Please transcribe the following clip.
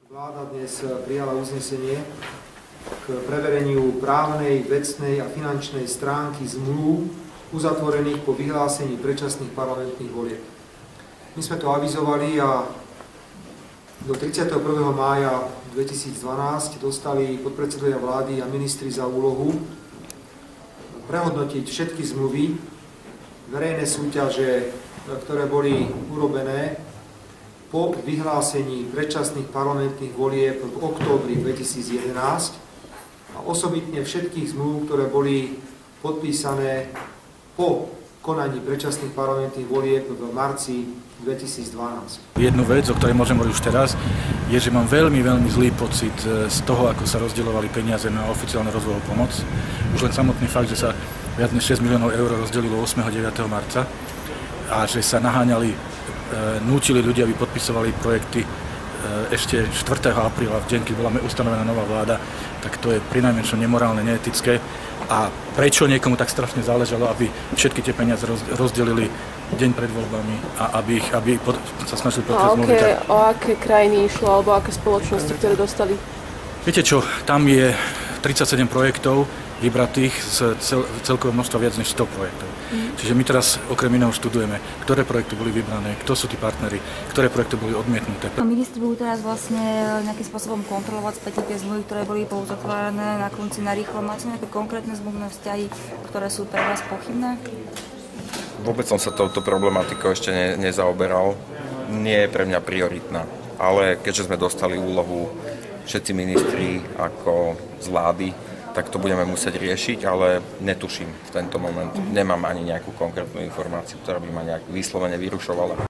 Vláda dnes prijala uznesenie k prevereniu právnej, vecnej a finančnej stránky zmluv uzatvorených po vyhlásení predčasných parlamentných volieb. My sme to avizovali a do 31. mája 2012 dostali podpredsedovia vlády a ministri za úlohu prehodnotiť všetky zmluvy, verejné súťaže, ktoré boli urobené po vyhlásení predčasných parlamentných volieb v októbri 2011 a osobitne všetkých zmluv, ktoré boli podpísané po konaní predčasných parlamentných volieb v marci 2012. Jednu vec, o ktorej môžem hovoriť už teraz, je, že mám veľmi zlý pocit z toho, ako sa rozdeľovali peniaze na oficiálnu rozvojovú pomoc. Už len samotný fakt, že sa viac než 6 miliónov eur rozdelilo 8. a 9. marca a že sa nútili ľudia, aby podpisovali projekty ešte 4. apríla, v deň, keď bola ustanovená nová vláda, tak to je prinajmenšom nemorálne, neetické. A prečo niekomu tak strašne záležalo, aby všetky tie peniaze rozdelili deň pred voľbami a aby sa snažili podpísať zmluvy. O aké krajiny išlo, alebo aké spoločnosti, ktoré dostali? Viete čo, tam je 37 projektov vybratých z celkového množstva viac než 100 projektov. Čiže my teraz okrem iného študujeme, ktoré projekty boli vybrané, kto sú tí partneri, ktoré projekty boli odmietnuté. Ministri budú teraz vlastne nejakým spôsobom kontrolovať späť tie zmluvy, ktoré boli pouzatvárané na konci narýchlo. Máte nejaké konkrétne zmluvné vzťahy, ktoré sú pre vás pochybné? Vôbec som sa touto problematikou ešte nezaoberal. Nie je pre mňa prioritná. Ale keďže sme dostali úlohu všetci ministri ako z vlády, tak to budeme musieť riešiť, ale netuším v tento moment. Nemám ani nejakú konkrétnu informáciu, ktorá by ma nejak vyslovene vyrušovala.